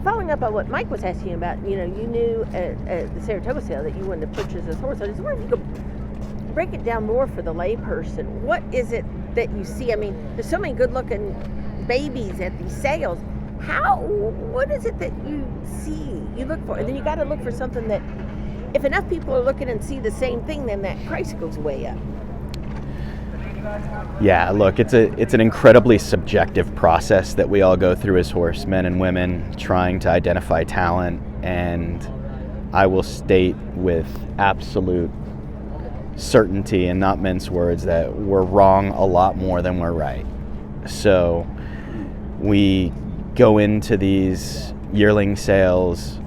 following up on what Mike was asking about, you knew at the Saratoga sale that you wanted to purchase this horse. I just wonder if you could break it down more for the layperson. What is it that you see? I mean, there's so many good-looking babies at these sales. What is it that you see, you look for? And then you got to look for something that, if enough people are looking and see the same thing, then that price goes way up. Yeah, look, it's an incredibly subjective process that we all go through as horsemen and women trying to identify talent, and I will state with absolute certainty and not mince words that we're wrong a lot more than we're right. So we go into these yearling sales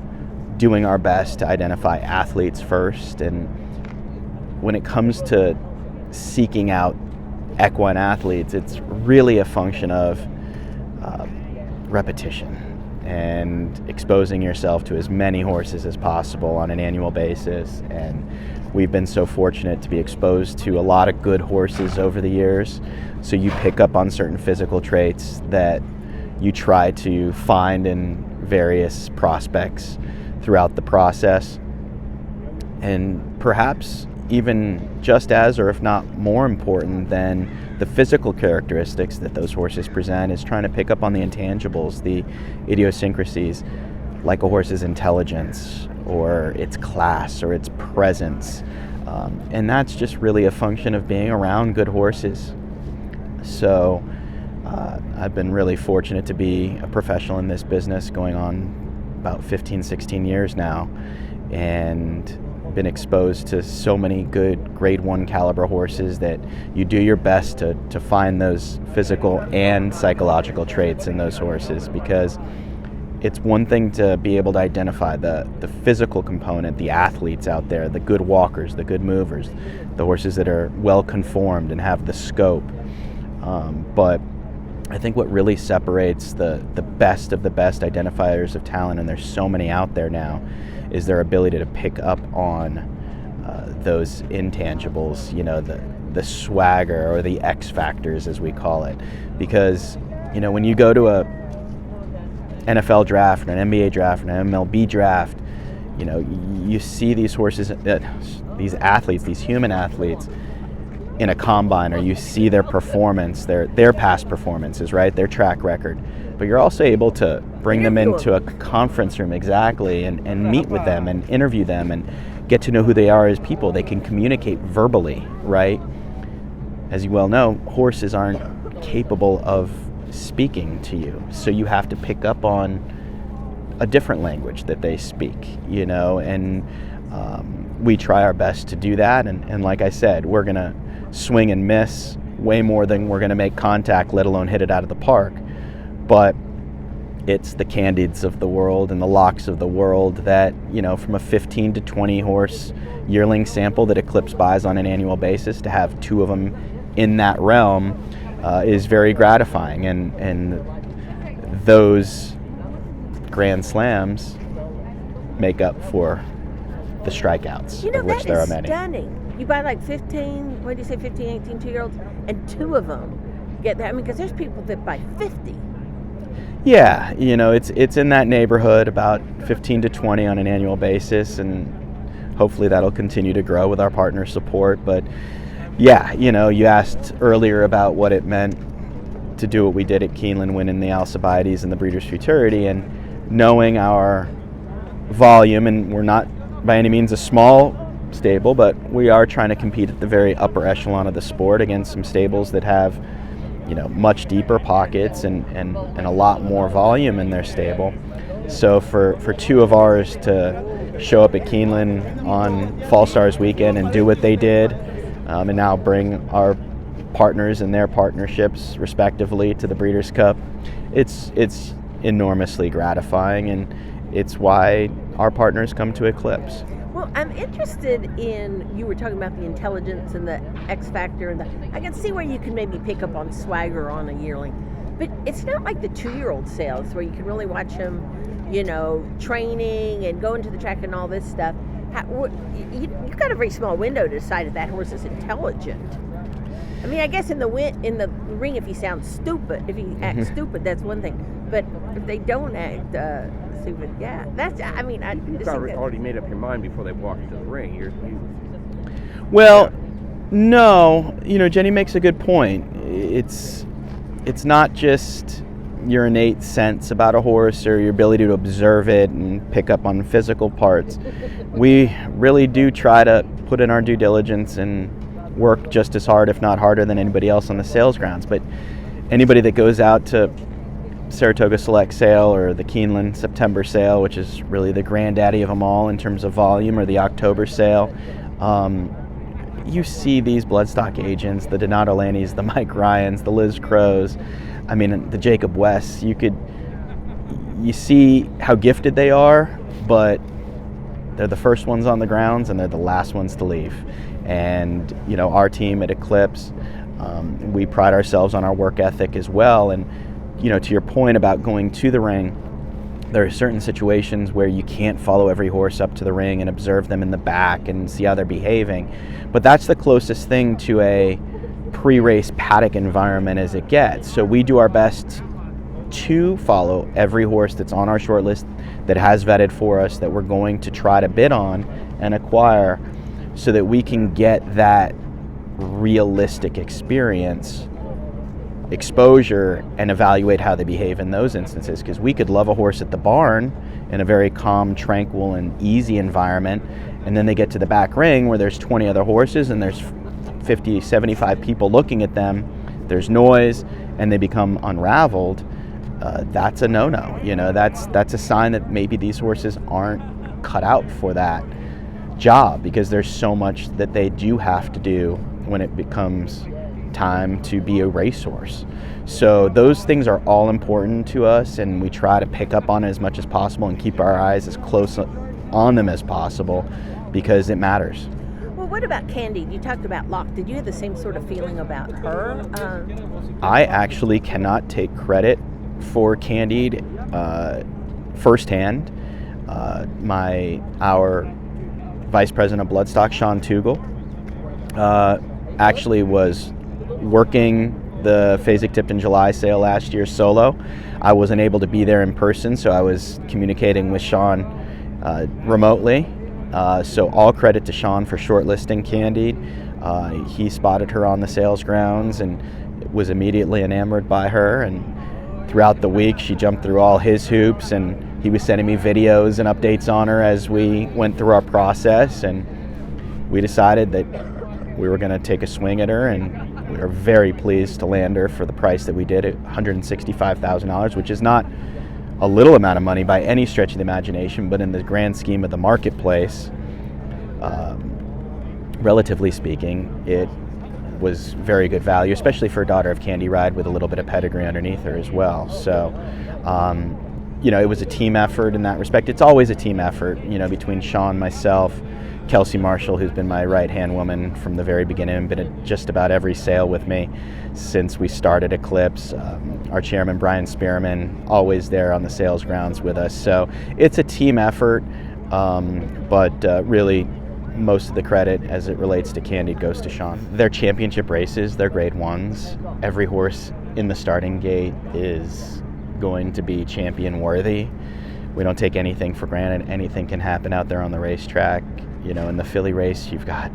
doing our best to identify athletes first, and when it comes to seeking out equine athletes, it's really a function of repetition and exposing yourself to as many horses as possible on an annual basis. And we've been so fortunate to be exposed to a lot of good horses over the years, so you pick up on certain physical traits that you try to find in various prospects throughout the process. And perhaps even just as, or if not more important than the physical characteristics that those horses present, is trying to pick up on the intangibles, the idiosyncrasies, like a horse's intelligence or its class or its presence. And that's just really a function of being around good horses. So I've been really fortunate to be a professional in this business going on about 15, 16 years now, and been exposed to so many good grade 1 caliber horses that you do your best to find those physical and psychological traits in those horses, because it's one thing to be able to identify the physical component, the athletes out there, the good walkers, the good movers, the horses that are well conformed and have the scope. But I think what really separates the best of the best identifiers of talent, and there's so many out there now, is their ability to pick up on those intangibles, the swagger or the X factors, as we call it. Because, when you go to a NFL draft, or an NBA draft, or an MLB draft, you see these horses, these athletes, these human athletes, in a combine, or you see their performance, their past performances, right, their track record. But you're also able to bring them into a conference room, exactly, and meet with them and interview them and get to know who they are as people. They can communicate verbally, right? As you well know, horses aren't capable of speaking to you, so you have to pick up on a different language that they speak, and we try our best to do that. And like I said, we're going to swing and miss way more than we're going to make contact, let alone hit it out of the park. But it's the Candieds of the world and the Locks of the world that, from a 15 to 20 horse yearling sample that Eclipse buys on an annual basis, to have 2 of them in that realm is very gratifying. And those grand slams make up for the strikeouts, of which there are many. Stunning. You buy like 15, 18, 2-year-olds, and 2 of them get that. I mean, because there's people that buy 50. Yeah, it's in that neighborhood, about 15 to 20 on an annual basis, and hopefully that'll continue to grow with our partner support. But yeah, you asked earlier about what it meant to do what we did at Keenelan, winning the Alcibiades and the Breeders Futurity, and knowing our volume, and we're not by any means a small stable, but we are trying to compete at the very upper echelon of the sport against some stables that have much deeper pockets and a lot more volume in their stable. So for 2 of ours to show up at Keenelan on Fall Stars weekend and do what they did, and now bring our partners and their partnerships respectively to the Breeders' Cup, it's enormously gratifying, and it's why our partners come to Eclipse. Well, I'm interested in, you were talking about the intelligence and the X factor, and I can see where you can maybe pick up on swagger on a yearling, but it's not like the 2-year-old sales where you can really watch them, training and going to the track and all this stuff. You've got a very small window to decide if that horse is intelligent. I mean, I guess in the ring, if he sounds stupid, if he acts stupid, that's one thing. But if they don't act Yeah, that's. I mean, I You've just think that- already made up your mind before they walk into the ring. Well, no, Jenny makes a good point. It's not just your innate sense about a horse or your ability to observe it and pick up on physical parts. We really do try to put in our due diligence and work just as hard, if not harder, than anybody else on the sales grounds. But anybody that goes out to Saratoga Select Sale or the Keenelan September Sale, which is really the granddaddy of them all in terms of volume, or the October Sale, you see these bloodstock agents, the Donato Laney's, the Mike Ryans, the Liz Crows, I mean, the Jacob Wests. You see how gifted they are, but they're the first ones on the grounds and they're the last ones to leave. And our team at Eclipse, we pride ourselves on our work ethic as well. And to your point about going to the ring, there are certain situations where you can't follow every horse up to the ring and observe them in the back and see how they're behaving. But that's the closest thing to a pre-race paddock environment as it gets. So we do our best to follow every horse that's on our short list that has vetted for us, that we're going to try to bid on and acquire, so that we can get that realistic exposure and evaluate how they behave in those instances. Because we could love a horse at the barn in a very calm, tranquil, and easy environment, and then they get to the back ring where there's 20 other horses and there's 50, 75 people looking at them, there's noise, and they become unraveled. That's a no-no. That's a sign that maybe these horses aren't cut out for that job, because there's so much that they do have to do when it becomes time to be a racehorse. So those things are all important to us, and we try to pick up on it as much as possible and keep our eyes as close on them as possible, because it matters. Well, what about Candied? You talked about Locke. Did you have the same sort of feeling about her? I actually cannot take credit for Candied firsthand. Our Vice President of Bloodstock, Sean Tugel, actually was working the Fasig-Tipton July sale last year solo. I wasn't able to be there in person, so I was communicating with Sean remotely. So all credit to Sean for shortlisting Candied. He spotted her on the sales grounds and was immediately enamored by her, and throughout the week she jumped through all his hoops, and he was sending me videos and updates on her as we went through our process, and we decided that we were going to take a swing at her, and we were very pleased to land her for the price that we did at $165,000, which is not a little amount of money by any stretch of the imagination, but in the grand scheme of the marketplace, relatively speaking, it was very good value, especially for a daughter of Candy Ride with a little bit of pedigree underneath her as well. So, it was a team effort in that respect. It's always a team effort, between Sean, myself, Kelsey Marshall, who's been my right-hand woman from the very beginning and been at just about every sale with me since we started Eclipse. Our chairman, Brian Spearman, always there on the sales grounds with us. So it's a team effort, but really most of the credit as it relates to Candied goes to Sean. They're championship races, they're grade ones. Every horse in the starting gate is going to be champion worthy. We don't take anything for granted. Anything can happen out there on the racetrack. In the filly race, you've got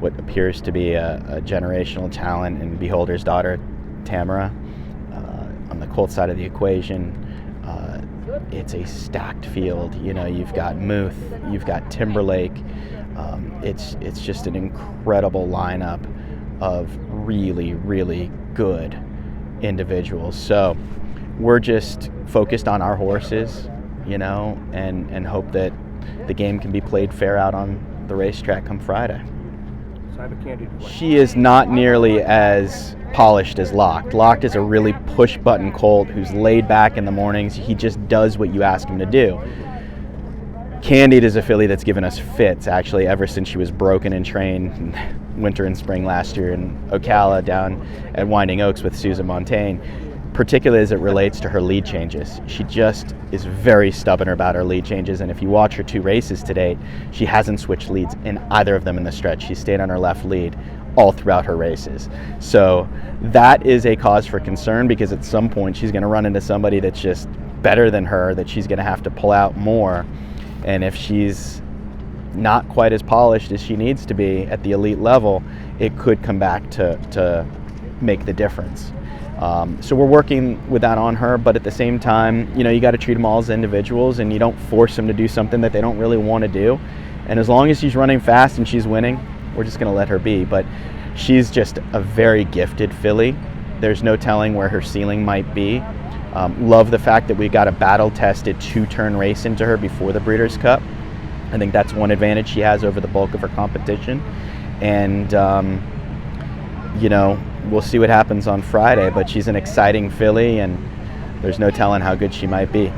what appears to be a generational talent in Beholder's daughter, Tamara. On the colt side of the equation, it's a stacked field. You've got Muth, you've got Timberlake. It's just an incredible lineup of really, really good individuals. So we're just focused on our horses, and hope that the game can be played fair out on the racetrack come Friday. So I have a Candied question. She is not nearly as polished as Locked. Locked is a really push-button colt who's laid back in the mornings. He just does what you ask him to do. Candied is a filly that's given us fits, actually, ever since she was broken and trained winter and spring last year in Ocala down at Winding Oaks with Susan Montaigne, particularly as it relates to her lead changes. She just is very stubborn about her lead changes, and if you watch her 2 races to date, she hasn't switched leads in either of them in the stretch. She stayed on her left lead all throughout her races. So that is a cause for concern, because at some point she's going to run into somebody that's just better than her, that she's going to have to pull out more. And if she's not quite as polished as she needs to be at the elite level, it could come back to make the difference. So we're working with that on her, but at the same time, you know, you got to treat them all as individuals, and you don't force them to do something that they don't really want to do. And as long as she's running fast and she's winning, we're just going to let her be. But she's just a very gifted filly. There's no telling where her ceiling might be. Love the fact that we got a battle-tested 2-turn race into her before the Breeders' Cup. I think that's one advantage she has over the bulk of her competition. And, you know, we'll see what happens on Friday, but she's an exciting filly, and there's no telling how good she might be.